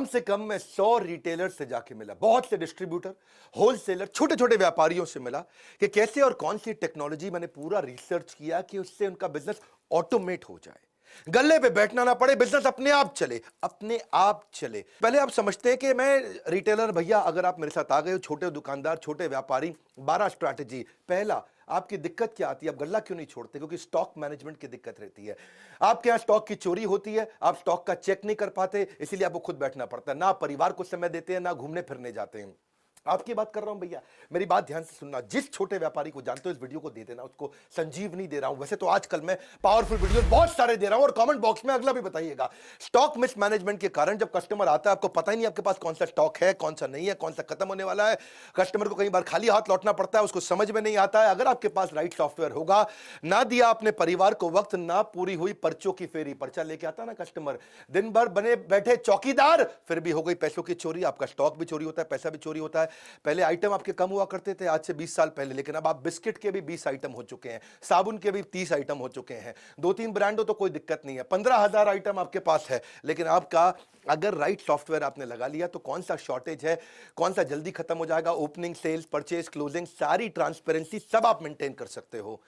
कम से कम मैं 100 रिटेलर से जाके मिला, बहुत से डिस्ट्रीब्यूटर, होलसेलर, छोटे छोटे व्यापारियों से मिला कि कैसे और कौन सी टेक्नोलॉजी, मैंने पूरा रिसर्च किया कि उससे उनका बिजनेस ऑटोमेट हो जाए, गल्ले पे बैठना ना पड़े, बिजनेस अपने आप चले, अपने आप चले। पहले आप समझते हैं कि मैं रिटेलर भैया, अगर आप मेरे साथ आ गए हो, छोटे दुकानदार, छोटे व्यापारी, 12 स्ट्रैटेजी। पहला, आपकी दिक्कत क्या आती है? आप गल्ला क्यों नहीं छोड़ते? क्योंकि स्टॉक मैनेजमेंट की दिक्कत रहती है। आपके यहां स्टॉक की चोरी होती है, आप स्टॉक का चेक नहीं कर पाते, इसीलिए आपको खुद बैठना पड़ता है। ना परिवार को समय देते हैं, ना घूमने फिरने जाते हैं। आपकी बात कर रहा हूं भैया, मेरी बात ध्यान से सुनना। जिस छोटे व्यापारी को जानते हो, इस वीडियो को दे देना, उसको संजीवनी दे रहा हूं। वैसे तो आजकल मैं पावरफुल वीडियो बहुत सारे दे रहा हूं, और कमेंट बॉक्स में अगला भी बताइएगा। स्टॉक मिसमैनेजमेंट के कारण जब कस्टमर आता है, आपको पता ही नहीं आपके पास कौन सा स्टॉक है, कौन सा नहीं है, कौन सा खत्म होने वाला है। कस्टमर को कई बार खाली हाथ लौटना पड़ता है, उसको समझ में नहीं आता है। अगर आपके पास राइट सॉफ्टवेयर होगा, ना दिया अपने परिवार को वक्त, ना पूरी हुई पर्चों की फेरी, पर्चा लेके आता ना कस्टमर, दिन भर बने बैठे चौकीदार, फिर भी हो गई पैसों की चोरी, आपका स्टॉक भी चोरी होता है, पैसा भी चोरी होता है। पहले आइटम आपके कम हुआ करते थे आज से 20 साल पहले, लेकिन अब आप बिस्किट के भी 20 आइटम हो चुके हैं, साबुन के भी 30 आइटम हो चुके हैं। 2-3 ब्रांड हो तो कोई दिक्कत नहीं है, 15,000 आइटम आपके पास है। लेकिन आपका अगर राइट सॉफ्टवेयर आपने लगा लिया तो कौन सा शॉर्टेज है, कौन सा जल्दी खत्म हो जाएगा, ओपनिंग, सेल्स, परचेज, क्लोजिंग, सारी ट्रांसपेरेंसी सब आप मेंटेन कर सकते हो।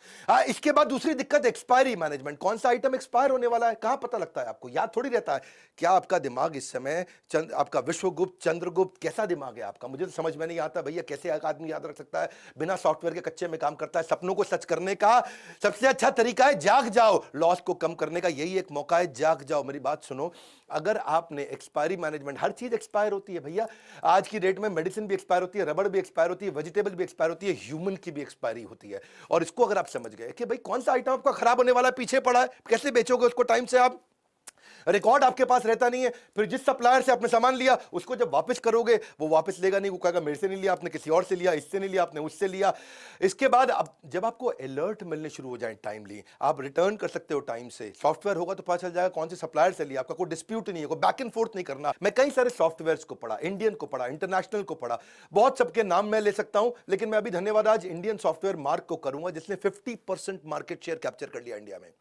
इसके बाद दूसरी दिक्कत एक्सपायरी मैनेजमेंट। कौन सा आइटम एक्सपायर होने वाला है, कहां पता लगता है आपको? याद थोड़ी रहता है। क्या आपका दिमाग इस समय आपका विश्वगुप्त, चंद्रगुप्त, कैसा दिमाग है आपका? मुझे तो समझ में नहीं आता भैया, कैसे एक आदमी याद रख सकता है बिना सॉफ्टवेयर के, कच्चे में काम करता है। सपनों को सच करने का सबसे अच्छा तरीका है जाग जाओ, लॉस को कम करने का यही एक मौका है, जाग जाओ। मेरी बात सुनो, अगर आपने एक्सपायरी मैनेजमेंट, हर चीज एक्सपायर होती है भैया आज की डेट में, मेडिसिन भी एक्सपायर होती है, रबड़ भी एक्सपायर होती है, वेजिटेबल भी एक्सपायर होती है, ह्यूमन की भी एक्सपायरी होती है। और इसको अगर आप समझ गए कि भाई कौन सा आइटम आपका खराब होने वाला है, पीछे पड़ा है, कैसे बेचोगे उसको टाइम से? आप रिकॉर्ड आपके पास रहता नहीं है, फिर जिस सप्लायर से आपने सामान लिया उसको जब वापस करोगे, वो वापस लेगा नहीं, वो कहेगा मेरे से नहीं लिया आपने, किसी और से लिया, इससे नहीं लिया आपने, उससे लिया। इसके बाद अब जब आपको अलर्ट मिलने शुरू हो जाए टाइमली, आप रिटर्न कर सकते हो टाइम से। सॉफ्टवेयर होगा तो पता चल जाएगा कौन से सप्लायर से लिया, आपका कोई डिस्प्यूट नहीं है, कोई बैक एंड फोर्थ नहीं करना। मैं कई सारे सॉफ्टवेयर को पढ़ा, इंडियन को पढ़ा, इंटरनेशनल को पढ़ा, बहुत सबके नाम मैं ले सकता हूं, लेकिन मैं अभी धन्यवाद आज इंडियन सॉफ्टवेयर मार्क को करूंगा, जिसने 50% मार्केट शेयर कैप्चर कर लिया इंडिया में।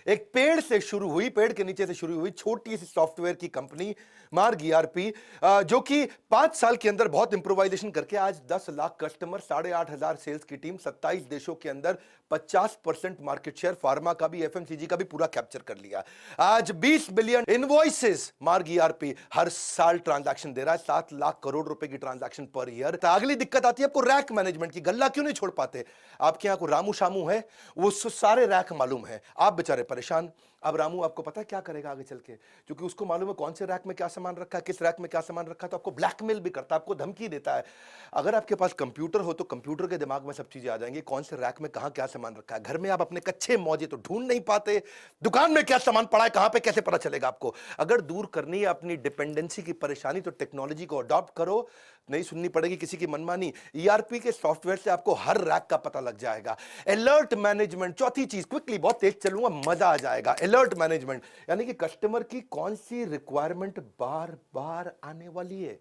एक पेड़ से शुरू हुई, पेड़ के नीचे से शुरू हुई छोटी सी सॉफ्टवेयर की कंपनी मार्ग ईआरपी, जो कि 5 साल के अंदर बहुत इंप्रोवाइजेशन करके आज 10 लाख कस्टमर, 8,500 सेल्स की टीम, 27 देशों के अंदर 50% मार्केट शेयर, फार्मा का भी, एफएमसीजी का भी पूरा कैप्चर कर लिया। आज 20 बिलियन इनवॉइसेस मार्ग ईआरपी हर साल ट्रांजैक्शन दे रहा है, 7 लाख करोड़ रुपए की ट्रांजैक्शन पर ईयर। अगली दिक्कत आती है आपको रैक मैनेजमेंट की। गल्ला क्यों नहीं छोड़ पाते? आपके यहां को रामू शामू है, वो सारे रैक मालूम है, आप बेचारे परेशान। अब रामू आपको पता है क्या करेगा आगे चल के? क्योंकि उसको मालूम है कौन से रैक में क्या सामान रखा है, किस रैक में क्या सामान रखा है, तो आपको ब्लैकमेल भी करता है, आपको धमकी देता है। अगर आपके पास कंप्यूटर हो तो कंप्यूटर के दिमाग में सब चीजें आ जाएंगी, कौन से रैक में कहां क्या सामान रखा है। घर में आप अपने कच्चे मौजे तो ढूंढ नहीं पाते, दुकान में क्या सामान पड़ा है, कहां पे कैसे पता चलेगा आपको? अगर दूर करनी है अपनी डिपेंडेंसी की परेशानी, तो टेक्नोलॉजी को अडॉप्ट करो, नहीं सुननी पड़ेगी किसी की मनमानी। ईआरपी के सॉफ्टवेयर से आपको हर रैक का पता लग जाएगा। अलर्ट मैनेजमेंट, चौथी चीज, क्विकली, बहुत तेज चलूंगा, मजा आ जाएगा। अलर्ट मैनेजमेंट यानी कि कस्टमर की कौन सी रिक्वायरमेंट बार बार आने वाली है,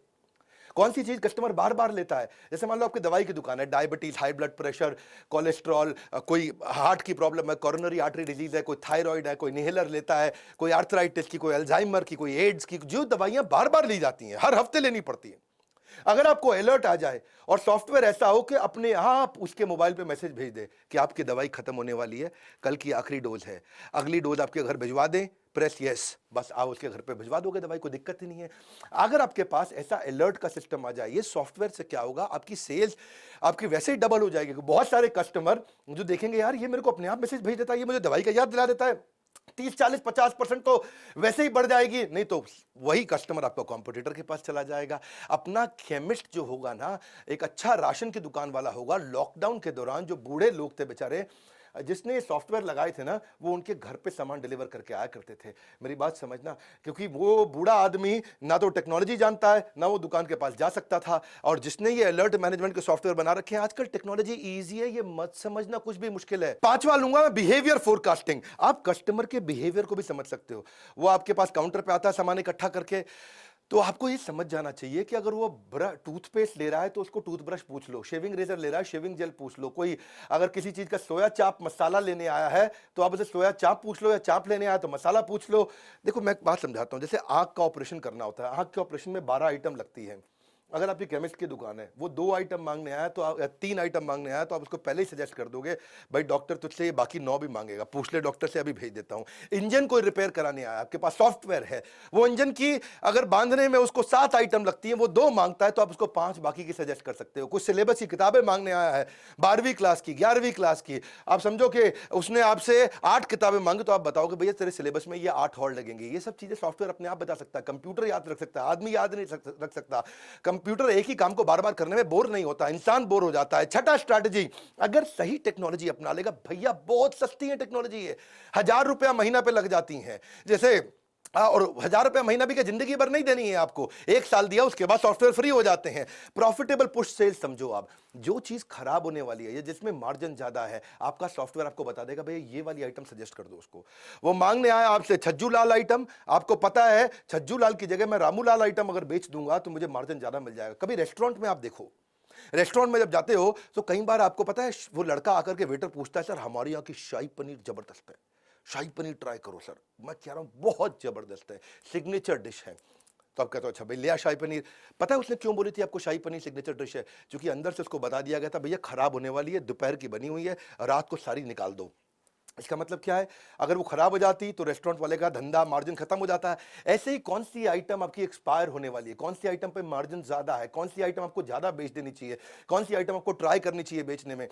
कौन सी चीज कस्टमर बार बार लेता है। जैसे मान लो आपकी दवाई की दुकान है, diabetes, high blood pressure, cholesterol, कोई हार्ट की प्रॉब्लम है, कोरोनरी आर्टरी डिजीज है, कोई थायराइड है, कोई इनहेलर लेता है, कोई आर्थराइटिस की, कोई अल्जाइमर की, कोई एड्स की, जो दवाइयां बार बार ली जाती हैं, हर हफ्ते लेनी पड़ती है। अगर आपको अलर्ट आ जाए और सॉफ्टवेयर ऐसा हो कि अपने आप उसके मोबाइल पे मैसेज भेज दे कि आपकी दवाई खत्म होने वाली है, कल की आखिरी डोज है, अगली डोज आपके घर भिजवा दें, प्रेस यस, बस आप उसके घर पे भिजवा दोगे दवाई, कोई दिक्कत ही नहीं है। अगर आपके पास ऐसा अलर्ट का सिस्टम आ जाए, ये सॉफ्टवेयर से क्या होगा, आपकी सेल्स आपकी वैसे ही डबल हो जाएगी। बहुत सारे कस्टमर जो देखेंगे यार ये मेरे को अपने आप मैसेज भेज देता है, ये मुझे दवाई का याद दिला देता है, 30, 40, 50% तो वैसे ही बढ़ जाएगी। नहीं तो वही कस्टमर आपका कॉम्पिटिटर के पास चला जाएगा। अपना केमिस्ट जो होगा ना, एक अच्छा राशन की दुकान वाला होगा, लॉकडाउन के दौरान जो बूढ़े लोग थे बेचारे, जिसने सॉफ्टवेयर लगाए थे ना, वो उनके घर पे सामान डिलीवर करके आया करते थे। मेरी बात समझना, क्योंकि वो बूढ़ा आदमी ना तो टेक्नोलॉजी जानता है, ना वो दुकान के पास जा सकता था। और जिसने ये अलर्ट मैनेजमेंट के सॉफ्टवेयर बना रखे हैं, आजकल टेक्नोलॉजी इजी है, ये मत समझना कुछ भी मुश्किल है। पांचवा लूंगा मैं, बिहेवियर फोरकास्टिंग। आप कस्टमर के बिहेवियर को भी समझ सकते हो। वो आपके पास काउंटर पे आता है सामान इकट्ठा करके, तो आपको ये समझ जाना चाहिए कि अगर वो टूथपेस्ट ले रहा है तो उसको टूथब्रश पूछ लो, शेविंग रेजर ले रहा है शेविंग जेल पूछ लो, कोई अगर किसी चीज का सोया चाप मसाला लेने आया है तो आप उसे सोया चाप पूछ लो, या चाप लेने आया तो मसाला पूछ लो। देखो मैं एक बात समझाता हूं, जैसे आंख का ऑपरेशन करना होता है, आंख के ऑपरेशन में 12 आइटम लगती है। अगर आपकी केमिस्ट की दुकान है, वो 2 आइटम मांगने आया तो या 3 आइटम मांगने आया तो आप उसको पहले ही सजेस्ट कर दोगे भाई डॉक्टर तुझसे ये बाकी 9 भी मांगेगा, पूछ ले डॉक्टर से, अभी भेज देता हूं। इंजन कोई रिपेयर कराने आया, आपके पास सॉफ्टवेयर है, वो इंजन की अगर बांधने में उसको 7 आइटम लगती है, वो 2 मांगता है तो आप उसको 5 बाकी की सजेस्ट कर सकते हो। कुछ सिलेबस की किताबें मांगने आया है, 12वीं क्लास की 11वीं क्लास की, आप समझो कि उसने आपसे 8 किताबें मांगी तो आप बताओगे भैया तेरे सिलेबस में ये 8 और लगेंगे। ये सब चीजें सॉफ्टवेयर अपने आप बता सकता है, कंप्यूटर याद रख सकता है, आदमी याद नहीं रख सकता। कंप्यूटर एक ही काम को बार बार करने में बोर नहीं होता, इंसान बोर हो जाता है। छठा स्ट्रैटेजी, अगर सही टेक्नोलॉजी अपना लेगा, भैया बहुत सस्ती है टेक्नोलॉजी, है 1000 रुपया महीना पे लग जाती हैं, जैसे और 1000 रुपया महीना भी क्या जिंदगी भर नहीं देनी है आपको, 1 साल दिया उसके बाद सॉफ्टवेयर फ्री हो जाते हैं। प्रॉफिटेबल पुश सेल्स समझो आप, जो चीज खराब होने वाली है या जिसमें मार्जिन ज्यादा है, आपका सॉफ्टवेयर आपको बता देगा भैया ये वाली आइटम सजेस्ट कर दो उसको। वो मांगने आया आपसे छज्जू लाल आइटम, आपको पता है छज्जू लाल की जगह मैं रामू लाल आइटम अगर बेच दूंगा तो मुझे मार्जिन ज्यादा मिल जाएगा। कभी रेस्टोरेंट में आप देखो, रेस्टोरेंट में जब जाते हो तो कई बार आपको पता है वो लड़का आकर के वेटर पूछता है सर हमारे यहाँ की शाही पनीर जबरदस्त है, शाही पनीर ट्राई करो सर। मैं कह रहा हूं बहुत जबरदस्त है, सिग्नेचर डिश है। तो आप कहते हो अच्छा भाई लिया शाही पनीर। पता है उसने क्यों बोली थी आपको शाही पनीर सिग्नेचर डिश है? क्योंकि अंदर से उसको बता दिया गया था भैया खराब होने वाली है, दोपहर की बनी हुई है, रात को सारी निकाल दो। इसका मतलब क्या है, अगर वो खराब हो जाती तो रेस्टोरेंट वाले का धंधा मार्जिन खत्म हो जाता है। ऐसे ही कौन सी आइटम आपकी एक्सपायर होने वाली है, कौन सी आइटम पे मार्जिन ज्यादा है, कौन सी आइटम आपको ज्यादा बेच देनी चाहिए, कौन सी आइटम आपको ट्राई करनी चाहिए बेचने में,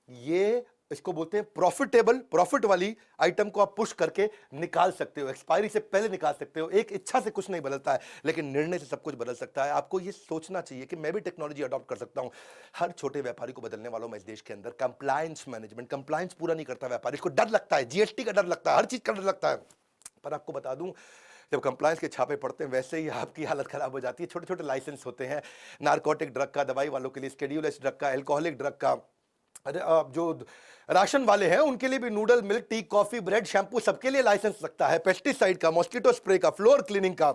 ये इसको बोलते हैं प्रॉफिटेबल। प्रॉफिट वाली आइटम को आप पुश करके निकाल सकते हो, एक्सपायरी से पहले निकाल सकते हो। एक इच्छा से कुछ नहीं बदलता है, लेकिन निर्णय से सब कुछ बदल सकता है। आपको ये सोचना चाहिए कि मैं भी टेक्नोलॉजी अडॉप्ट कर सकता हूं। हर छोटे व्यापारी को बदलने वालों में इस देश के अंदर कंप्लायंस मैनेजमेंट, कंप्लायंस पूरा नहीं करता व्यापारी, इसको डर लगता है, जीएसटी का डर लगता है, हर चीज का डर लगता है। पर आपको बता दूं, जब कंप्लायंस के छापे पड़ते हैं वैसे ही आपकी हालत खराब हो जाती है। छोटे छोटे लाइसेंस होते हैं, नारकोटिक ड्रग का, दवाई वालों के लिए स्केड्यूल एस ड्रग का, अल्कोहलिक ड्रग का, अरे जो राशन वाले हैं उनके लिए भी noodle, milk, tea, coffee, bread, shampoo सबके लिए लाइसेंस लगता है, पेस्टिसाइड का, मॉस्किटो स्प्रे का, फ्लोर क्लीनिंग का।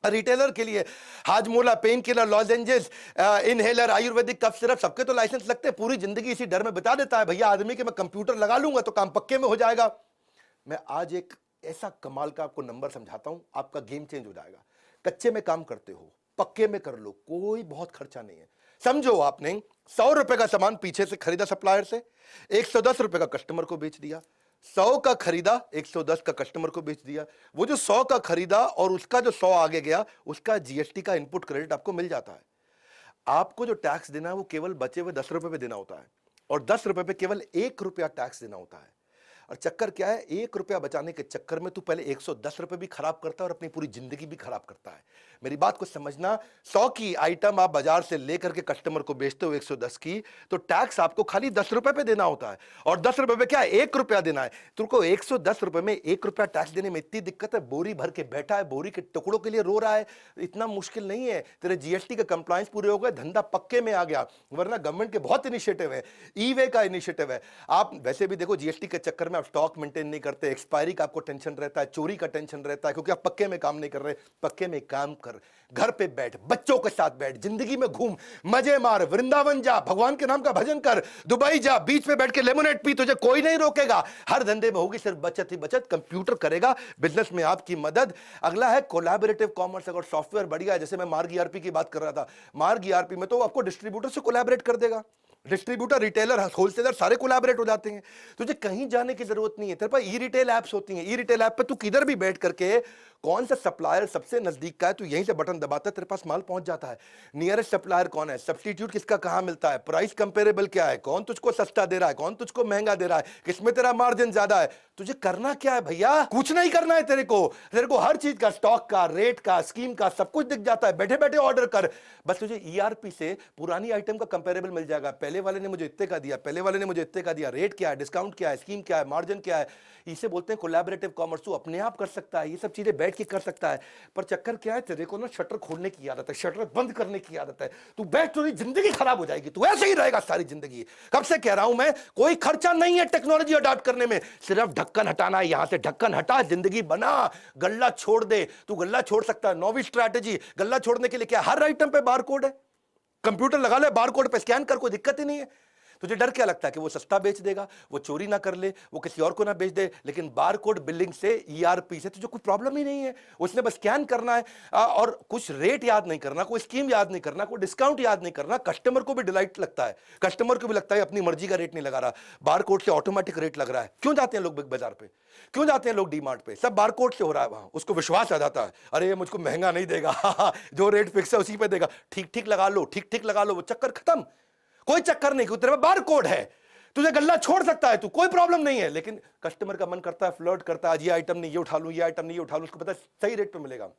रिटेलर के लिए Hajmola, pain killer, lozenges, inhaler, ayurvedic cough syrup, सबके तो लाइसेंस लगते हैं। पूरी जिंदगी इसी डर में बिता देता है भैया आदमी कि मैं कंप्यूटर लगा लूंगा तो काम पक्के में हो जाएगा। मैं आज एक ऐसा कमाल का आपको नंबर समझाता हूं, आपका गेम चेंज हो जाएगा। कच्चे में काम करते हो, पक्के में कर लो, कोई बहुत खर्चा नहीं है। समझो आपने 100 रुपए का सामान पीछे से खरीदा सप्लायर से, 110 रुपए का कस्टमर को बेच दिया। 100 का खरीदा, 110 का कस्टमर को बेच दिया। वो जो 100 का खरीदा और उसका जो 100 आगे गया, उसका जीएसटी का इनपुट क्रेडिट आपको मिल जाता है। आपको जो टैक्स देना है वो केवल बचे हुए 10 रुपए पे देना होता है, और 10 रुपए पे केवल 1 रुपया टैक्स देना होता है। और चक्कर क्या है, 1 रुपया बचाने के चक्कर में तू पहले 110 रुपए भी खराब करता है और अपनी पूरी जिंदगी भी खराब करता है। मेरी बात को समझना, 100 की आइटम आप बाजार से लेकर के कस्टमर को बेचते हो 110 की, तो टैक्स आपको खाली 10 रुपए पे देना होता है, और 10 रुपए पे क्या 1 रुपया देना है। तुमको 110 रुपए में 1 रुपया टैक्स देने में इतनी दिक्कत है? बोरी भर के बैठा है, बोरी के टुकड़ों के लिए रो रहा है, इतना मुश्किल नहीं है। तेरे जीएसटी के कंप्लायंस पूरे हो गए, धंधा पक्के में आ गया। वरना गवर्नमेंट के बहुत इनिशिएटिव है, ई वे का इनिशिएटिव है। आप वैसे भी देखो जीएसटी के चक्कर में आप स्टॉक मेंटेन नहीं करते, एक्सपायरी का आपको टेंशन रहता है, चोरी का टेंशन रहता है, क्योंकि आप पक्के में काम नहीं कर रहे। पक्के में काम कर, घर पे बैठ, बच्चों के साथ बैठ, जिंदगी में घूम, मजे मार, वृंदावन जा, भगवान के नाम का भजन कर, दुबई जा, बीच पे बैठ के लेमोनेड पी, तुझे कोई नहीं रोकेगा। हर धंधे में होगी सिर्फ बचत ही बचत, कंप्यूटर करेगा बिजनेस में आपकी मदद। अगला है कोलैबोरेटिव कॉमर्स। अगर सॉफ्टवेयर बढ़िया है, जैसे मैं मार्ग ईआरपी की बात कर रहा था, मार्ग ईआरपी में तो आपको डिस्ट्रीब्यूटर से कोलैबोरेट कर देगा। डिस्ट्रीब्यूटर, रिटेलर, होलसेलर सारे कोलैबोरेट हो जाते हैं। तुझे कहीं जाने की जरूरत नहीं है। तेरे पास ई रिटेल एप्स होती हैं, ई रिटेल ऐप पे तू किधर भी बैठ करके कौन सा सप्लायर सबसे नजदीक का है, तू यहीं से बटन दबाता है, तेरे पास माल पहुंच जाता है। नियरेस्ट सप्लायर कौन है, सब्स्टिट्यूट किसका कहां मिलता है, प्राइस कंपेरेबल क्या है, कौन तुझको सस्ता दे रहा है, कौन तुझको महंगा दे रहा है, किसमें तेरा मार्जिन ज्यादा है। तुझे करना क्या है भैया, कुछ नहीं करना है। तेरे को हर चीज का, स्टॉक का, रेट का, स्कीम का सब कुछ दिख जाता है। बैठे बैठे ऑर्डर कर, बस तुझे ईआरपी से पुरानी आइटम का कंपेरेबल मिल जाएगा। पहले वाले ने मुझे इतने का दिया, पहले वाले ने मुझे इतने का दिया, रेट क्या है, डिस्काउंट क्या है, स्कीम क्या है, मार्जिन क्या है, इसे बोलते हैं कोलैबोरेटिव कॉमर्स। तू अपने आप कर सकता है, ये सब चीजें बैठ के कर सकता है। पर चक्कर क्या है, तेरे को ना शटर खोलने की आदत है, शटर बंद करने की आदत है। तू बैठ, तो जिंदगी खराब हो जाएगी, तू ऐसे ही रहेगा सारी जिंदगी। कब से कह रहा हूं मैं, कोई खर्चा नहीं है टेक्नोलॉजी अडॉप्ट करने में, सिर्फ ढक्कन हटाना है। यहां से ढक्कन हटा, जिंदगी बना, गल्ला छोड़ दे। तू गल्ला छोड़ सकता है। नौवीं स्ट्रैटेजी, गल्ला छोड़ने के लिए क्या, हर आइटम पे बार कोड है, कंप्यूटर लगा ले, बार कोड पे स्कैन कर, कोई दिक्कत ही नहीं है। तुझे डर क्या लगता है कि वो सस्ता बेच देगा, वो चोरी ना कर ले, वो किसी और को ना बेच दे। लेकिन बार कोड बिलिंग से, ईआरपी से तुझे कोई प्रॉब्लम ही नहीं है। उसने बस स्कैन करना है और कुछ रेट याद नहीं करना, कोई स्कीम याद नहीं करना, कोई डिस्काउंट याद नहीं करना। कस्टमर को भी डिलाइट लगता है, कस्टमर को भी लगता है अपनी मर्जी का रेट नहीं लगा रहा, बार कोड से ऑटोमेटिक रेट लग रहा है। क्यों जाते हैं लोग बिग बाजार पे, क्यों जाते हैं लोग डीमार्ट पे, सब बार कोड से हो रहा है वहां। उसको विश्वास आ जाता है, अरे ये मुझको महंगा नहीं देगा जो रेट फिक्स है उसी पे देगा, ठीक ठीक लगा लो, ठीक ठीक लगा लो, वो चक्कर खत्म। कोई चक्कर नहीं, तेरे में बार कोड है, तुझे गल्ला छोड़ सकता है तू, कोई प्रॉब्लम नहीं है। लेकिन कस्टमर का मन करता है, फ्लर्ट करता है, ये आइटम नहीं ये उठा लूं, ये आइटम नहीं ये उठा लूं, उसको पता है सही रेट पे मिलेगा।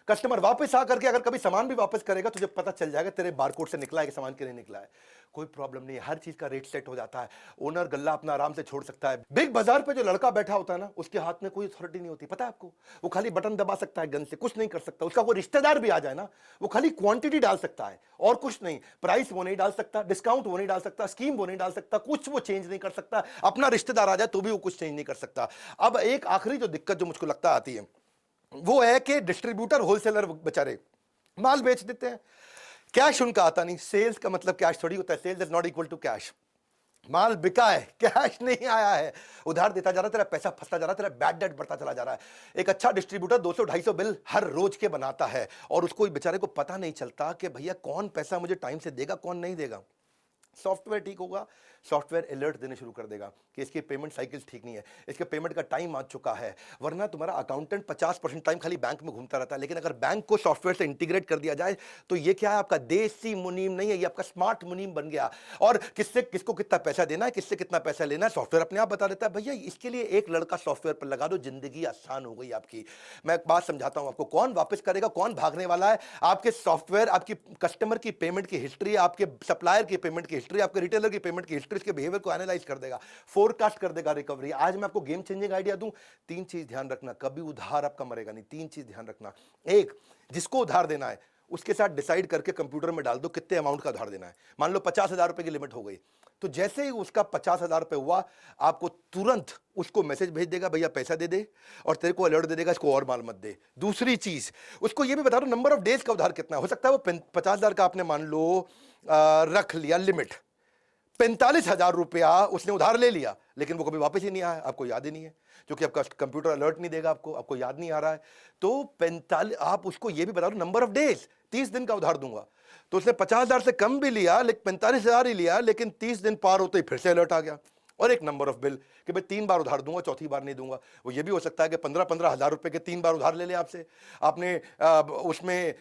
कस्टमर वापस आकर के अगर कभी सामान भी वापस करेगा, तुझे पता चल जाएगा तेरे बारकोड से निकला है कि सामान के लिए निकला है। कोई प्रॉब्लम नहीं है, हर चीज का रेट सेट हो जाता है। ओनर गल्ला अपना आराम से छोड़ सकता है। बिग बाजार पे जो लड़का बैठा होता है ना, उसके हाथ में कोई अथॉरिटी नहीं होती, पता है आपको। वो खाली बटन दबा सकता है गन से, कुछ नहीं कर सकता। उसका कोई रिश्तेदार भी आ जाए ना, वो खाली क्वांटिटी डाल सकता है और कुछ नहीं। प्राइस वो नहीं डाल सकता, डिस्काउंट वो नहीं डाल सकता, स्कीम वो नहीं डाल सकता, कुछ वो चेंज नहीं कर सकता। अपना रिश्तेदार आ जाए तो भी वो कुछ चेंज नहीं कर सकता। अब एक आखिरी जो दिक्कत जो मुझको लगता आती है वो है कि डिस्ट्रीब्यूटर, होलसेलर बेचारे माल बेच देते हैं, कैश उनका आता नहीं। सेल्स का मतलब कैश थोड़ी होता है, sales is not equal to cash. माल बिका है, कैश नहीं आया है, उधार देता जा रहा है, तेरा पैसा फंसता जा रहा है, तेरा बैड डेट बढ़ता चला जा रहा है। एक अच्छा डिस्ट्रीब्यूटर 200-250 बिल हर रोज के बनाता है और उसको बेचारे को पता नहीं चलता कि भैया कौन पैसा मुझे टाइम से देगा, कौन नहीं देगा। सॉफ्टवेयर ठीक होगा, सॉफ्टवेयर अलर्ट देने शुरू कर देगा कि इसकी पेमेंट साइकिल ठीक नहीं है, इसके पेमेंट का टाइम आ चुका है। वरना तुम्हारा अकाउंटेंट 50% टाइम खाली बैंक में घूमता रहता है। लेकिन अगर बैंक को सॉफ्टवेयर से इंटीग्रेट कर दिया जाए तो ये क्या है, आपका देसी मुनीम नहीं है, ये आपका स्मार्ट मुनीम बन गया। और किससे किसको कितना पैसा देना है, किससे कितना पैसा लेना है, सॉफ्टवेयर अपने आप बता देता है। भैया इसके लिए एक लड़का सॉफ्टवेयर पर लगा दो, जिंदगी आसान हो गई आपकी। मैं एक बात समझाता हूं आपको, कौन वापस करेगा, कौन भागने वाला है। आपके सॉफ्टवेयर आपकी कस्टमर की पेमेंट की हिस्ट्री, आपके सप्लायर की पेमेंट की हिस्ट्री, आपके रिटेलर की पेमेंट की हिस्ट्री, इसके बिहेवियर को एनालाइज कर देगा, फोरकास्ट कर देगा रिकवरी। आज मैं आपको गेम चेंजिंग आइडिया दूं, 3 चीज ध्यान रखना, कभी उधार आपका मरेगा नहीं। 3 चीज ध्यान रखना। एक, जिसको उधार देना है उसके साथ डिसाइड करके कंप्यूटर में डाल दो कितने अमाउंट का उधार देना है। मान लो 50,000 रुपए की लिमिट हो गई, तो जैसे ही उसका 50,000 रुपए हुआ, आपको तुरंत उसको मैसेज भेज देगा, भैया पैसा दे दे, और तेरे को अलर्ट दे देगा इसको और माल मत दे। दूसरी चीज, उसको ये भी बता दो नंबर ऑफ डेज का उधार कितना हो सकता है। वो 50,000 का आपने मान लो रख लिया लिमिट, 45,000 रुपया उसने उधार ले लिया, लेकिन वो कभी वापस ही नहीं आया, आपको याद ही नहीं है, क्योंकि आपका कंप्यूटर अलर्ट नहीं देगा आपको याद नहीं आ रहा है। तो 45, आप उसको ये भी बता दो नंबर ऑफ डेज, 30 दिन का उधार दूंगा। तो उसने 50,000 से कम भी लिया, लेकिन 45,000 ही लिया, लेकिन 30 दिन पार होते ही फिर से अलर्ट आ गया। और एक नंबर ऑफ बिल कि भाई 3 बार उधार दूंगा, चौथी बार नहीं दूंगा। वो ये भी हो सकता है कि 15-15 हजार रुपए के 3 बार उधार ले ले आपसे, आपने उसमें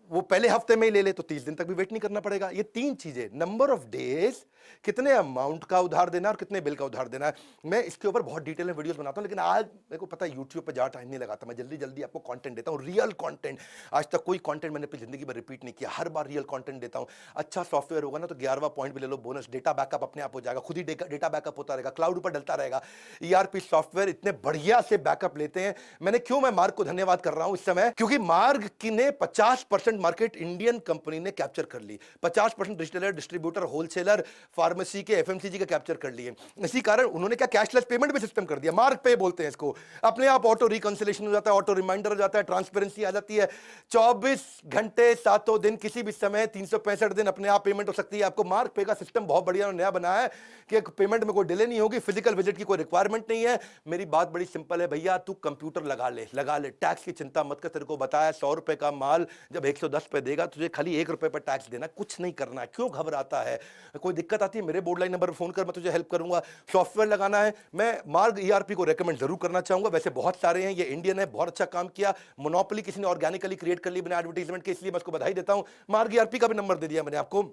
वो पहले हफ्ते में ही ले ले, तो 30 दिन तक भी वेट नहीं करना पड़ेगा। ये 3 चीजें, नंबर ऑफ डेज, कितने अमाउंट का उधार देना और कितने बिल का उधार देना है। मैं इसके ऊपर बहुत डिटेल में वीडियोस बनाता हूं, लेकिन आज मेरे को पता है यूट्यूब पे ज्यादा टाइम नहीं लगाता, मैं जल्दी जल्दी आपको कंटेंट देता हूं, रियल कंटेंट। आज तक कोई कंटेंट मैंने अपनी जिंदगी में रिपीट नहीं किया, हर बार रियल कंटेंट देता हूं। अच्छा सॉफ्टवेयर होगा ना तो 11वां पॉइंट भी ले लो बोनस, डेटा बैकअप अपने आप हो जाएगा, खुद ही डेटा बैकअप होता रहेगा, क्लाउड पर डलता रहेगा। ईआरपी सॉफ्टवेयर इतने बढ़िया से बैकअप लेते हैं। मैं मार्ग को धन्यवाद कर रहा हूं इस समय, क्योंकि मार्ग की ने 50% मार्केट इंडियन कंपनी ने कैप्चर कर ली, 50% रिटेलर, डिस्ट्रीब्यूटर, होलसेलर, फार्मेसी के, एफएमसीजी का कैप्चर कर लिए। इसी कारण उन्होंने क्या कैशलेस पेमेंट भी सिस्टम कर दिया, मार्ग पे बोलते हैं इसको। अपने आप ऑटो रिकंसिलेशन हो जाता है, ऑटो रिमाइंडर हो जाता है, ट्रांसपेरेंसी आ जाती है। 24 घंटे 7 दिन किसी भी समय 365 दिन अपने आप पेमेंट हो सकती है। आपको मार्ग पे का सिस्टम बहुत बढ़िया और नया बनाया है कि पेमेंट में कोई डिले नहीं होगी, फिजिकल विजिट की कोई रिक्वायरमेंट नहीं है। मेरी बात बड़ी सिंपल है भैया, तू कंप्यूटर लगा ले, टैक्स की चिंता मत कर। तेरे को बताया 100 रुपए का माल जब 110 पे देगा, तुझे खाली 1 रुपए पर टैक्स देना, कुछ नहीं करना है। क्यों घबराता है? कोई दिक्कत आती है मेरे बोर्ड लाइन नंबर पर फोन कर, मैं तुझे हेल्प करूंगा। सॉफ्टवेयर लगाना है, मैं मार्ग ईआरपी को रेकमेंड जरूर करना चाहूंगा। वैसे बहुत सारे हैं, ये इंडियन है, बहुत अच्छा काम किया। मोनोपोली किसी ने ऑर्गेनिकली क्रिएट कर ली बिना एडवर्टाइजमेंट के, इसलिए मैं उसको बधाई देता हूं। मार्ग ईआरपी का भी नंबर दे दिया मैंने आपको,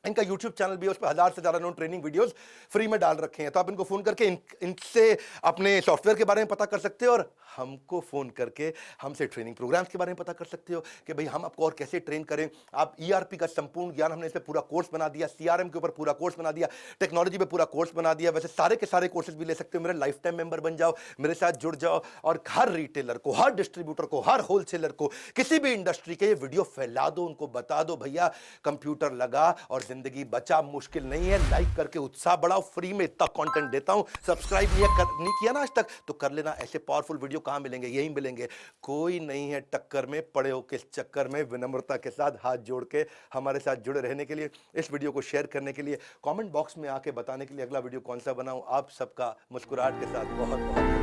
इनका यूट्यूब चैनल भी है, उस पर 1000 से ज़्यादा उन्होंने ट्रेनिंग वीडियोस फ्री में डाल रखे हैं। तो आप इनको फ़ोन करके इनसे अपने सॉफ्टवेयर के बारे में पता कर सकते हो, और हमको फ़ोन करके हमसे ट्रेनिंग प्रोग्राम्स के बारे में पता कर सकते हो कि भाई हम आपको और कैसे ट्रेन करें। आप ईआरपी का संपूर्ण ज्ञान हमने इस पे पूरा कोर्स बना दिया, सीआरएम के ऊपर पूरा कोर्स बना दिया, टेक्नोलॉजी पे पूरा कोर्स बना दिया। वैसे सारे के सारे कोर्सेज भी ले सकते हो। मेरे लाइफ टाइम मेंबर बन जाओ, मेरे साथ जुड़ जाओ, और हर रिटेलर को, हर डिस्ट्रीब्यूटर को, हर होलसेलर को, किसी भी इंडस्ट्री के ये वीडियो फैला दो, उनको बता दो भैया कंप्यूटर लगा और जिंदगी बचा, मुश्किल नहीं है। लाइक करके उत्साह बढ़ाओ, फ्री में इतना कंटेंट देता हूं। सब्सक्राइब नहीं किया ना आज तक तो कर लेना। ऐसे पावरफुल वीडियो कहां मिलेंगे? यहीं मिलेंगे। कोई नहीं है टक्कर में, पड़े हो किस चक्कर में। विनम्रता के साथ हाथ जोड़ के हमारे साथ जुड़े रहने के लिए, इस वीडियो को शेयर करने के लिए, कमेंट बॉक्स में आके बताने के लिए अगला वीडियो कौन सा बनाऊं। आप सबका मुस्कुराहट के साथ बहुत बहुत